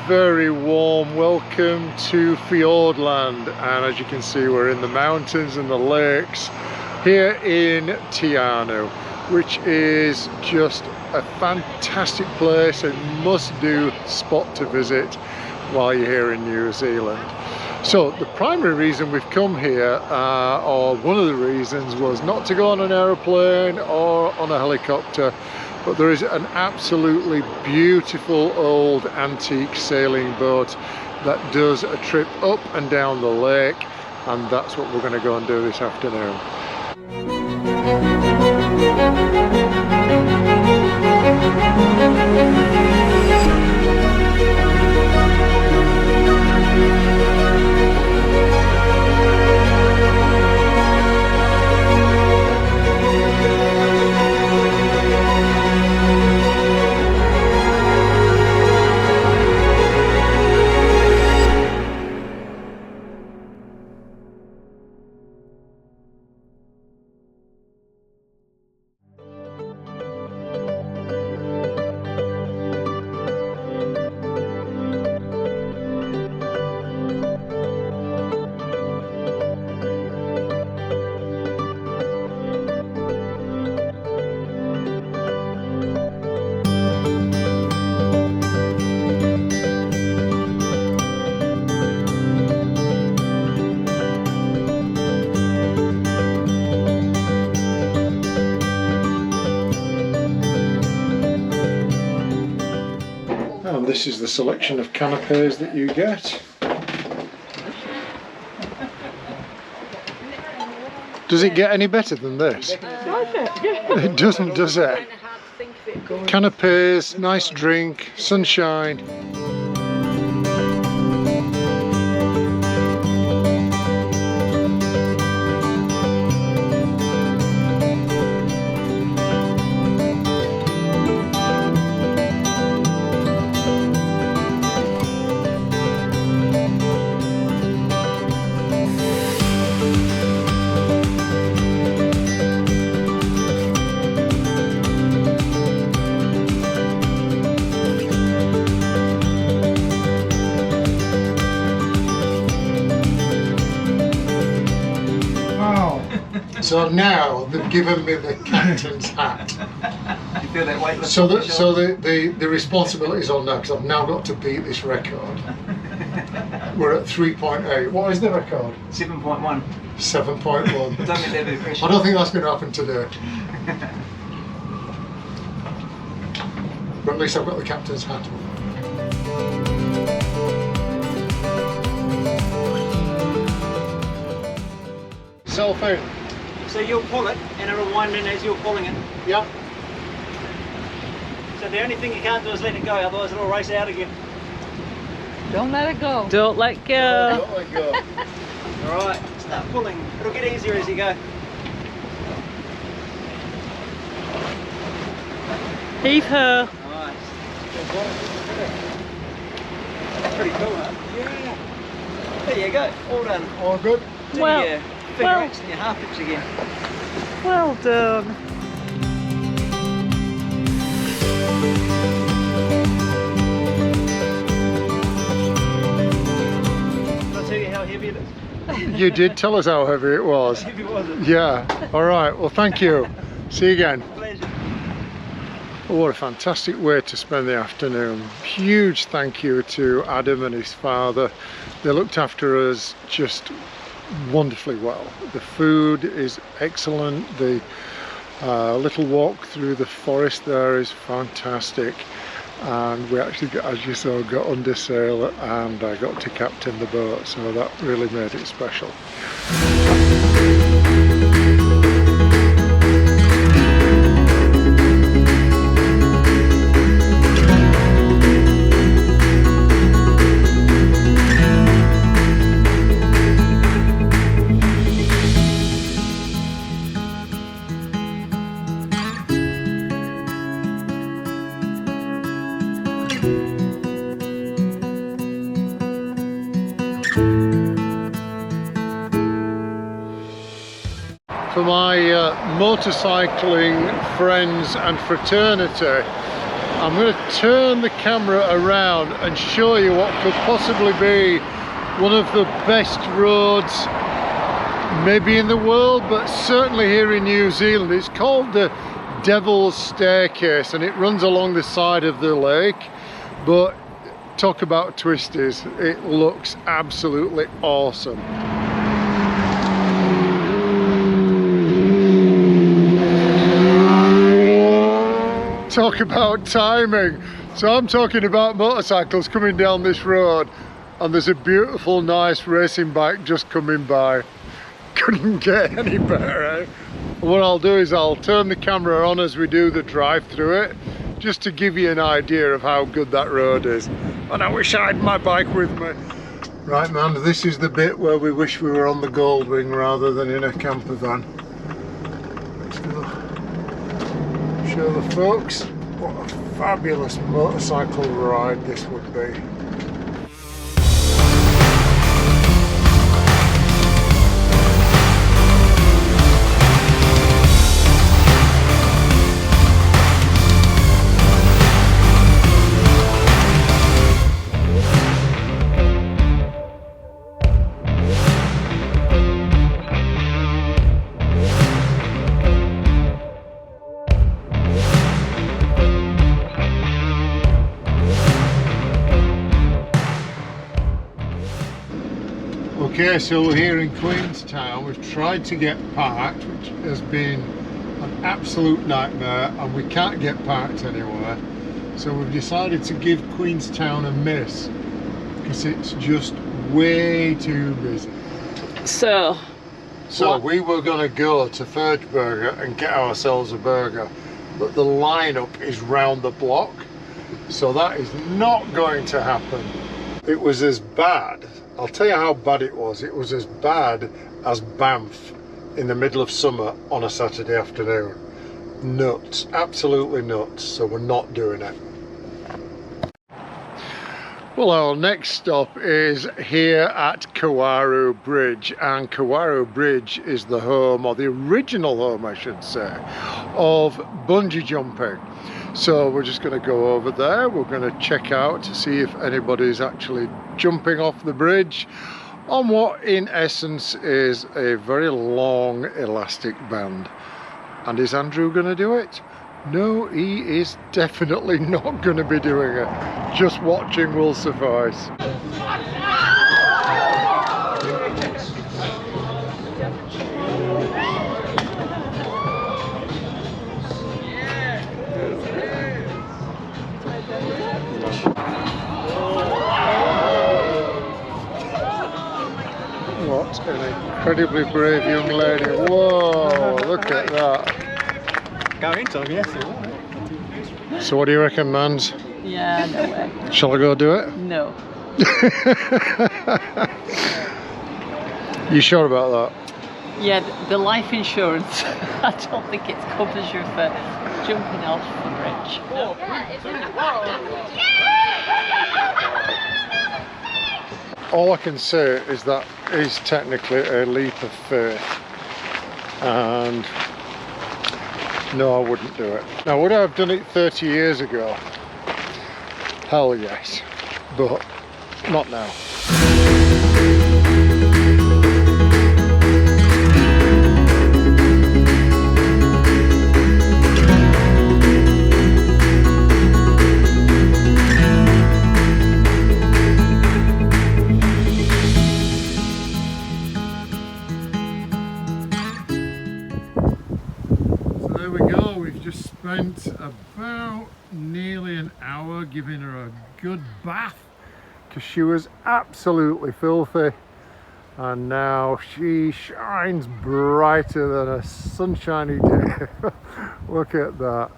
very warm welcome to Fjordland, and as you can see we're in the mountains and the lakes here in Tiano, which is just a fantastic place, a must-do spot to visit while you're here in New Zealand. So the primary reason we've come here, or one of the reasons, was not to go on an aeroplane or on a helicopter, but there is an absolutely beautiful old antique sailing boat that does a trip up and down the lake, and that's what we're going to go and do this afternoon. And this is the selection of canapes that you get. Does it get any better than this? It doesn't, does it? Canapes, nice drink, sunshine. So now they've given me the captain's hat. You feel that weight? So the responsibility's on now, because I've now got to beat this record. We're at 3.8. What is the record? 7.1. 7.1. Don't get that bit of pressure. I don't think that's going to happen today. But at least I've got the captain's hat on. Cell phone. So you'll pull it and it'll wind in as you're pulling it. Yeah. So the only thing you can't do is let it go, otherwise it'll race out again. Don't let it go. Don't let go. Don't let go. Alright, start pulling. It'll get easier as you go. Heave her. Nice. Pretty cool, huh? Yeah. There you go. All done. All good? Do Well, your figure eights and your half pips again. Well done. Did I tell you how heavy it is? You did tell us how heavy it was. How heavy was it? Yeah. All right. Well, thank you. See you again. Pleasure. Oh, what a fantastic way to spend the afternoon. Huge thank you to Adam and his father. They looked after us just wonderfully well. The food is excellent. The little walk through the forest there is fantastic, and we actually got, as you saw, got under sail and I got to captain the boat, so that really made it special. For my motorcycling friends and fraternity, I'm going to turn the camera around and show you what could possibly be one of the best roads maybe in the world, but certainly here in New Zealand. It's called the Devil's Staircase and it runs along the side of the lake, but talk about twisties, it looks absolutely awesome. Talk about timing. So I'm talking about motorcycles coming down this road and there's a beautiful nice racing bike just coming by. Couldn't get any better, eh? What I'll do is I'll turn the camera on as we do the drive through it, just to give you an idea of how good that road is. And I wish I had my bike with me. Right man, this is the bit where we wish we were on the Goldwing rather than in a camper van. Let's go show the folks what a fabulous motorcycle ride this would be. Okay, so we're here in Queenstown. We've tried to get parked, which has been an absolute nightmare, and we can't get parked anywhere. So we've decided to give Queenstown a miss because it's just way too busy. So we were going to go to Fudge Burger and get ourselves a burger, but the lineup is round the block, so that is not going to happen. It was as bad. I'll tell you how bad it was. It was as bad as Banff in the middle of summer on a Saturday afternoon. Nuts, absolutely nuts, so we're not doing it. Well, our next stop is here at Kawaru Bridge, and Kawaru Bridge is the home, or the original home I should say, of bungee jumping. So we're just going to go over there, we're going to check out to see if anybody's actually jumping off the bridge on what in essence is a very long elastic band. And is Andrew going to do it? No, he is definitely not going to be doing it. Just watching will suffice. What an incredibly brave young lady. Whoa, look at that. Go into them, yes. So what do you reckon, Mans? Yeah, no way. Shall I go do it? No. You sure about that? Yeah, the life insurance, I don't think it covers you for jumping off the bridge. No. All I can say is that is technically a leap of faith, and no, I wouldn't do it. Now, would I have done it 30 years ago? Hell yes, but not now. Spent about nearly an hour giving her a good bath because she was absolutely filthy, and now she shines brighter than a sunshiny day. Look at that.